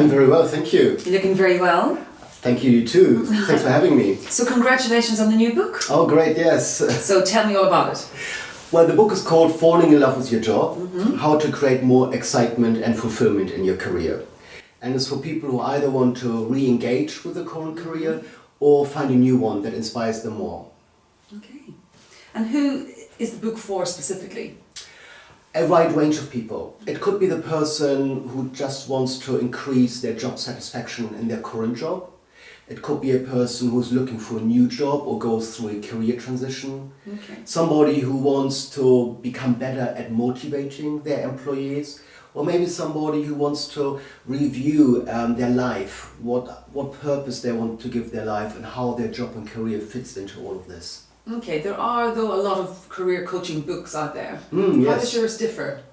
I'm very well, thank you. You're looking very well. Thank you, you too. Thanks for having me. So congratulations on the new book. Oh, great, yes. So tell me all about it. Well, the book is called Falling in Love with Your Job, How to Create More Excitement and Fulfillment in Your Career. And it's for people who either want to re-engage with the current career or find a new one that inspires them more. Okay. And who is the book for specifically? A wide range of people. It could be the person who just wants to increase their job satisfaction in their current job. It could be a person who's looking for a new job or goes through a career transition. Okay. Somebody who wants to become better at motivating their employees. Or maybe somebody who wants to review their life, what purpose they want to give their life and how their job and career fits into all of this. Okay, there are though a lot of career coaching books out there. Yes. How does yours differ?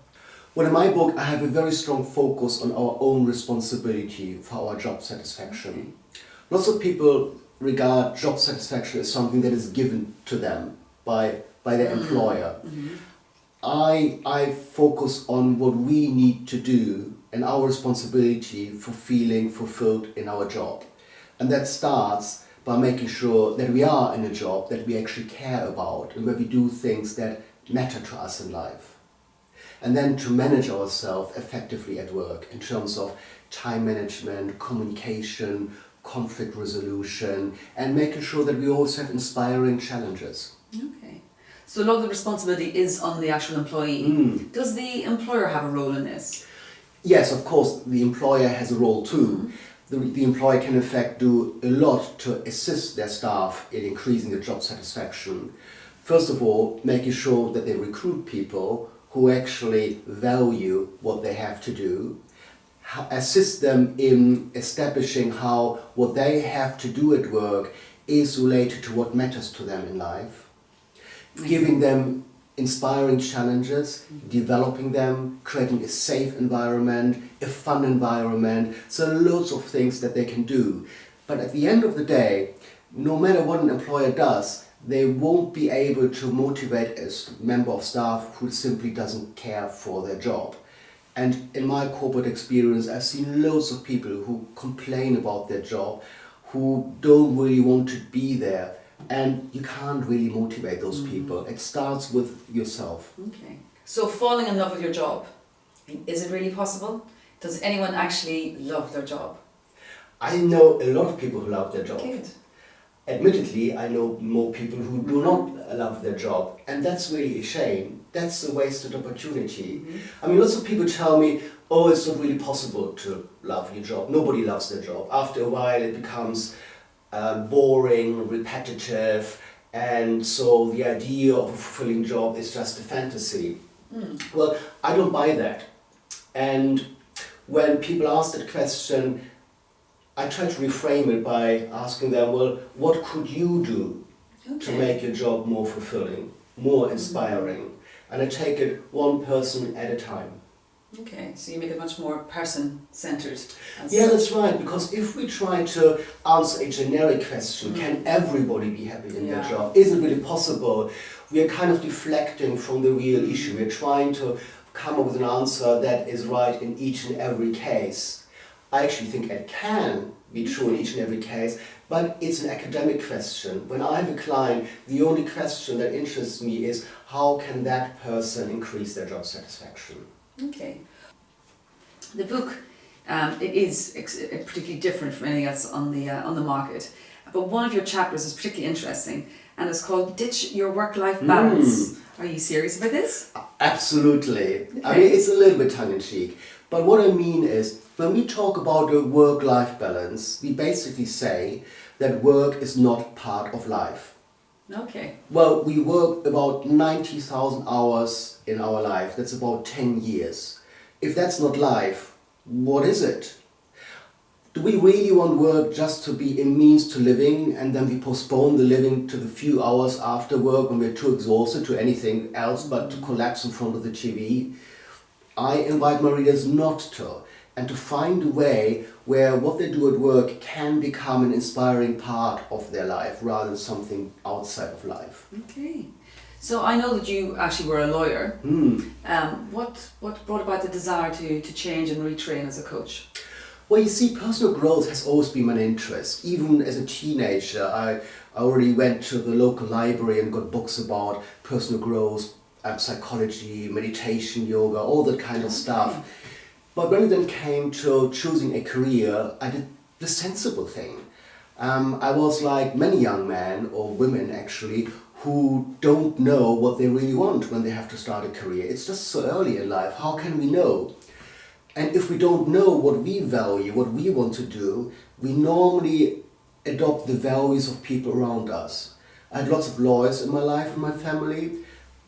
Well, in my book, I have a very strong focus on our own responsibility for our job satisfaction. Lots of people regard job satisfaction as something that is given to them by their employer. I focus on what we need to do and our responsibility for feeling fulfilled in our job. And that starts by making sure that we are in a job that we actually care about and where we do things that matter to us in life. And then to manage ourselves effectively at work in terms of time management, communication, conflict resolution, and making sure that we always have inspiring challenges. Okay. So a lot of the responsibility is on the actual employee. Does the employer have a role in this? Yes, of course, the employer has a role too. The employer can in fact do a lot to assist their staff in increasing the job satisfaction. First of all, making sure that they recruit people who actually value what they have to do, assist them in establishing how what they have to do at work is related to what matters to them in life, giving them inspiring challenges, developing them, creating a safe environment, a fun environment, so loads of things that they can do. But at the end of the day, no matter what an employer does, they won't be able to motivate a member of staff who simply doesn't care for their job. And in my corporate experience, I've seen loads of people who complain about their job, who don't really want to be there. And you can't really motivate those people. It starts with yourself. Okay. So falling in love with your job, is it really possible? Does anyone actually love their job? I know a lot of people who love their job. Good. Admittedly, I know more people who do not love their job. And that's really a shame. That's a wasted opportunity. I mean, lots of people tell me, oh, it's not really possible to love your job. Nobody loves their job. After a while, it becomes boring, repetitive, and so the idea of a fulfilling job is just a fantasy. Well, I don't buy that. And when people ask that question, I try to reframe it by asking them, well, what could you do to make your job more fulfilling, more inspiring? And I take it one person at a time. Okay, so you make it much more person-centered. Yeah, that's right, because if we try to answer a generic question, can everybody be happy in their job? Isn't really possible. We are kind of deflecting from the real issue. We're trying to come up with an answer that is right in each and every case. I actually think it can be true in each and every case, but it's an academic question. When I have a client, the only question that interests me is how can that person increase their job satisfaction? Okay. The book, it is particularly different from anything else on the market. But one of your chapters is particularly interesting, and it's called "Ditch Your Work-Life Balance." Are you serious about this? Absolutely. Okay. I mean, it's a little bit tongue-in-cheek. But what I mean is, when we talk about a work-life balance, we basically say that work is not part of life. Okay. Well, we work about 90,000 hours in our life. That's about 10 years. If that's not life, what is it? Do we really want work just to be a means to living and then we postpone the living to the few hours after work when we're too exhausted to anything else but to collapse in front of the TV? I invite my readers not to, and to find a way where what they do at work can become an inspiring part of their life rather than something outside of life. Okay. So I know that you actually were a lawyer. What brought about the desire to change and retrain as a coach? Well, you see, personal growth has always been my interest. Even as a teenager, I already went to the local library and got books about personal growth, psychology, meditation, yoga, all that kind of stuff. But when it then came to choosing a career, I did the sensible thing. I was like many young men, or women actually, who don't know what they really want when they have to start a career. It's just so early in life. How can we know? And if we don't know what we value, what we want to do, we normally adopt the values of people around us. I had lots of lawyers in my life, in my family,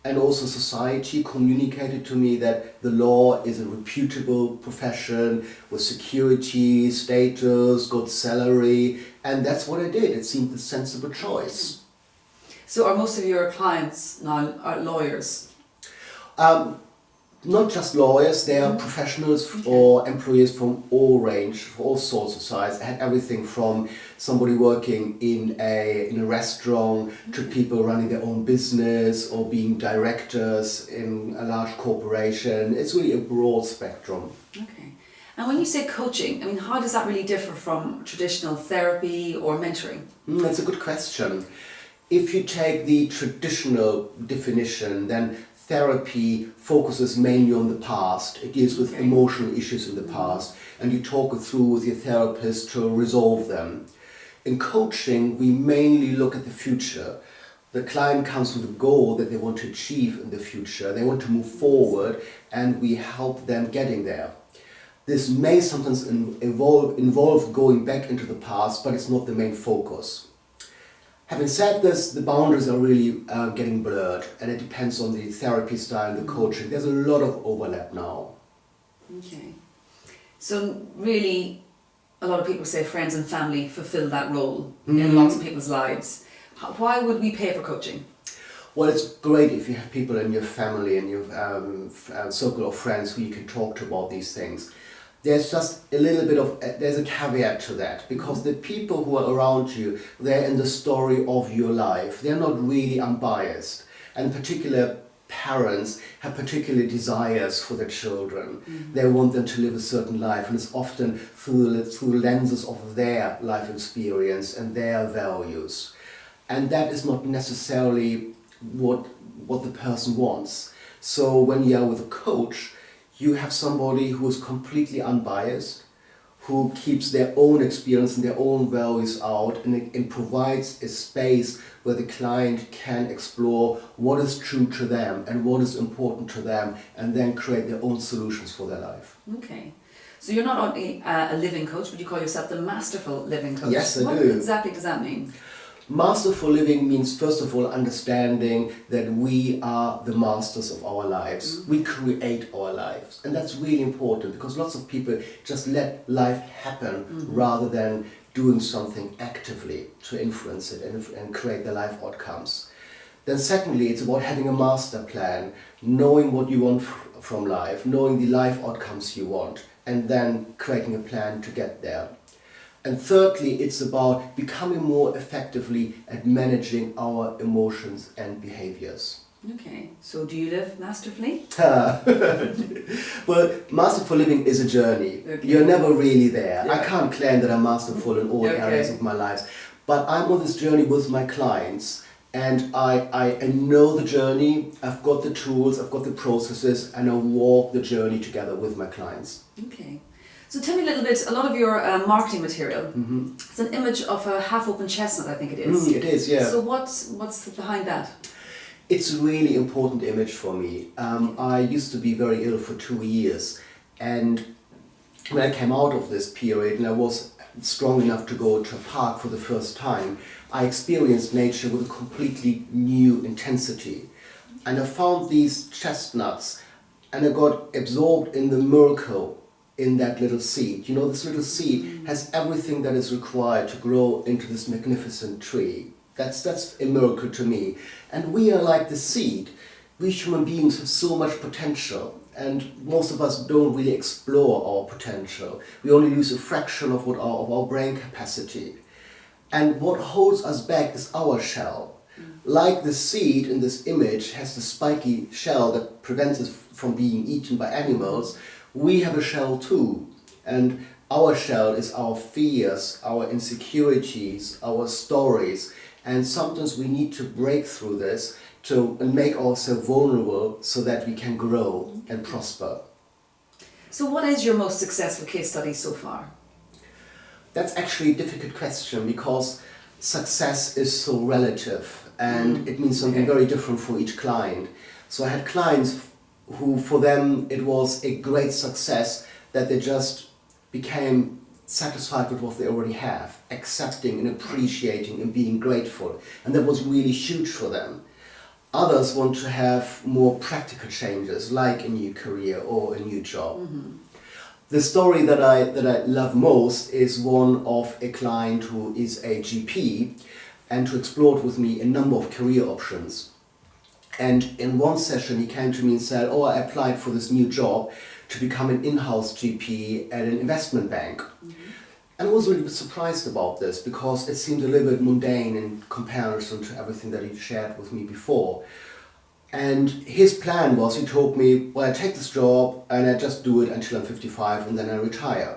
and also society communicated to me that the law is a reputable profession with security, status, good salary, and that's what I did. It seemed the sensible choice. So are most of your clients now lawyers? Not just lawyers, they are professionals or employees from all range, for all sorts of sides. I had everything from somebody working in a restaurant to people running their own business or being directors in a large corporation. It's really a broad spectrum. Okay. And when you say coaching, I mean, how does that really differ from traditional therapy or mentoring? That's a good question. If you take the traditional definition, then therapy focuses mainly on the past. It deals with emotional issues in the past, and you talk it through with your therapist to resolve them. In coaching, we mainly look at the future. The client comes with a goal that they want to achieve in the future. They want to move forward, and we help them getting there. This may sometimes involve going back into the past, but it's not the main focus. Having said this, the boundaries are really getting blurred, and it depends on the therapy style and the coaching. There's a lot of overlap now. Okay. So really, a lot of people say friends and family fulfill that role in lots of people's lives. Why would we pay for coaching? Well, it's great if you have people in your family and your circle of friends who you can talk to about these things. There's just a little bit of, there's a caveat to that, because the people who are around you, they're in the story of your life. They're not really unbiased. And particular parents have particular desires for their children. They want them to live a certain life, and it's often through lenses of their life experience and their values. And that is not necessarily what the person wants. So when you are with a coach, you have somebody who is completely unbiased, who keeps their own experience and their own values out, and provides a space where the client can explore what is true to them and what is important to them, and then create their own solutions for their life. Okay. So you're not only a living coach, but you call yourself the Masterful Living Coach. Yes, I do. What exactly does that mean? Masterful living means, first of all, understanding that we are the masters of our lives. We create our lives. And that's really important, because lots of people just let life happen rather than doing something actively to influence it and create the life outcomes. Then secondly, it's about having a master plan, knowing what you want from life, knowing the life outcomes you want, and then creating a plan to get there. And thirdly, it's about becoming more effectively at managing our emotions and behaviors. Okay, so do you live masterfully? Well, masterful living is a journey. Okay. You're never really there. Yeah. I can't claim that I'm masterful in all areas of my life, but I'm on this journey with my clients, and I know the journey. I've got the tools, I've got the processes, and I walk the journey together with my clients. Okay. So tell me a little bit, a lot of your marketing material, it's an image of a half-open chestnut, I think it is. It is, yeah. So what's behind that? It's a really important image for me. I used to be very ill for 2 years, and when I came out of this period and I was strong enough to go to a park for the first time, I experienced nature with a completely new intensity. And I found these chestnuts, and I got absorbed in the miracle in that little seed. You know, this little seed has everything that is required to grow into this magnificent tree. That's a miracle to me. And we are like the seed. We human beings have so much potential, and most of us don't really explore our potential. We only use a fraction of our brain capacity. And what holds us back is our shell. Like the seed in this image has the spiky shell that prevents us from being eaten by animals, we have a shell too. And our shell is our fears, our insecurities, our stories, and sometimes we need to break through this to make ourselves vulnerable so that we can grow and prosper. So what is your most successful case study so far? That's actually a difficult question because success is so relative and it means something very different for each client. So I had clients who, for them, it was a great success that they just became satisfied with what they already have, accepting and appreciating and being grateful. And that was really huge for them. Others want to have more practical changes, like a new career or a new job. The story that I love most is one of a client who is a GP and who explored with me a number of career options. And in one session he came to me and said, oh, I applied for this new job to become an in-house GP at an investment bank. And I was really surprised about this because it seemed a little bit mundane in comparison to everything that he shared with me before. And his plan was, he told me, well, I take this job and I just do it until I'm 55 and then I retire.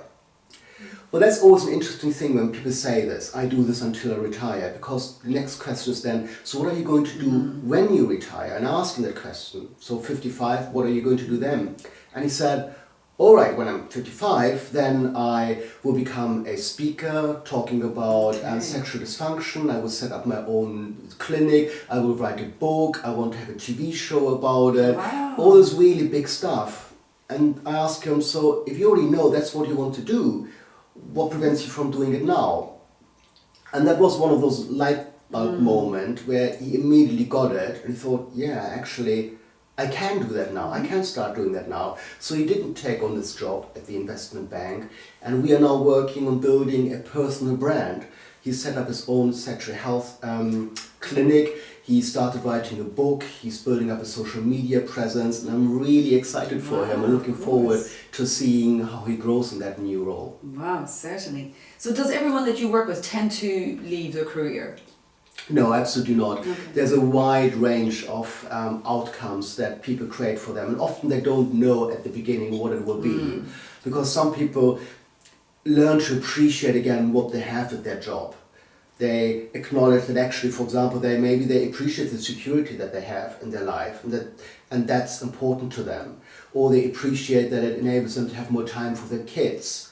Well, that's always an interesting thing when people say this, I do this until I retire, because the next question is then, so what are you going to do when you retire? And I asked him that question, so 55, what are you going to do then? And he said, all right, when I'm 55, then I will become a speaker talking about sexual dysfunction. I will set up my own clinic. I will write a book. I want to have a TV show about it. Wow. All this really big stuff. And I asked him, so if you already know that's what you want to do, what prevents you from doing it now? And that was one of those light bulb moments where he immediately got it and he thought, yeah, actually, I can do that now. I can start doing that now. So he didn't take on this job at the investment bank, and we are now working on building a personal brand. He set up his own sexual health clinic. He started writing a book. He's building up a social media presence, and I'm really excited for him and looking forward to seeing how he grows in that new role. Wow, certainly. So does everyone that you work with tend to leave their career? No, absolutely not. There's a wide range of outcomes that people create for them, and often they don't know at the beginning what it will be, because some people learn to appreciate again what they have at their job. They acknowledge that actually, for example, they appreciate the security that they have in their life, and that's important to them, or they appreciate that it enables them to have more time for their kids,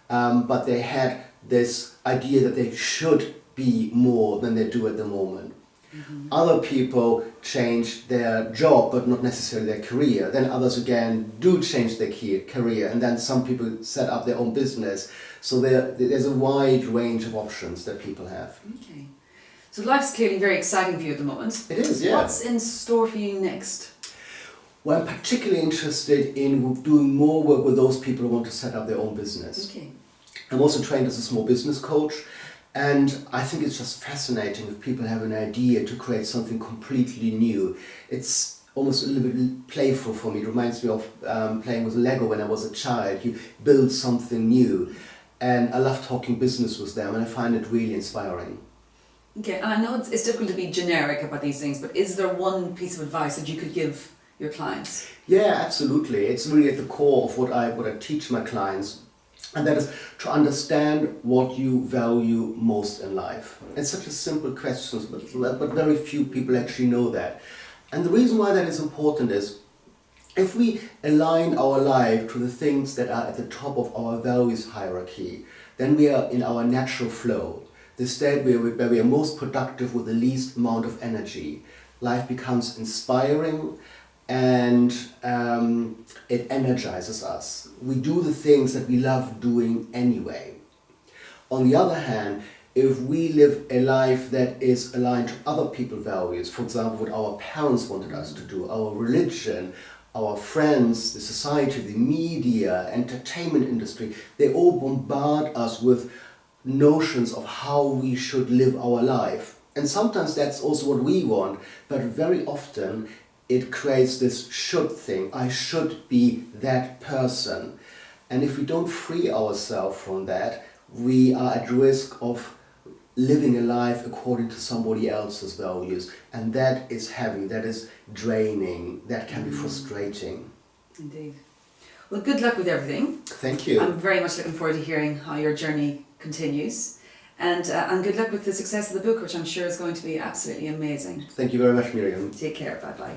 but they had this idea that they should be more than they do at the moment. Other people change their job but not necessarily their career. Then others again do change their career, and then some people set up their own business. So there's a wide range of options that people have. Okay. So life's clearly very exciting for you at the moment. It is, yeah. What's in store for you next? Well, I'm particularly interested in doing more work with those people who want to set up their own business. Okay. I'm also trained as a small business coach. And I think it's just fascinating if people have an idea to create something completely new. It's almost a little bit playful for me. It reminds me of playing with Lego when I was a child. You build something new. And I love talking business with them, and I find it really inspiring. Okay, and I know it's difficult to be generic about these things, but is there one piece of advice that you could give your clients? Yeah, absolutely. It's really at the core of what I teach my clients. And that is to understand what you value most in life. It's such a simple question, but very few people actually know that. And the reason why that is important is, if we align our life to the things that are at the top of our values hierarchy, then we are in our natural flow, the state where we are most productive with the least amount of energy. Life becomes inspiring, and it energizes us. We do the things that we love doing anyway. On the other hand, if we live a life that is aligned to other people's values, for example, what our parents wanted us to do, our religion, our friends, the society, the media, entertainment industry, they all bombard us with notions of how we should live our life. And sometimes that's also what we want, but very often it creates this should thing. I should be that person. And if we don't free ourselves from that, we are at risk of living a life according to somebody else's values. And that is heavy, that is draining, that can be frustrating. Indeed. Well, good luck with everything. Thank you. I'm very much looking forward to hearing how your journey continues. And good luck with the success of the book, which I'm sure is going to be absolutely amazing. Thank you very much, Miriam. Take care. Bye-bye.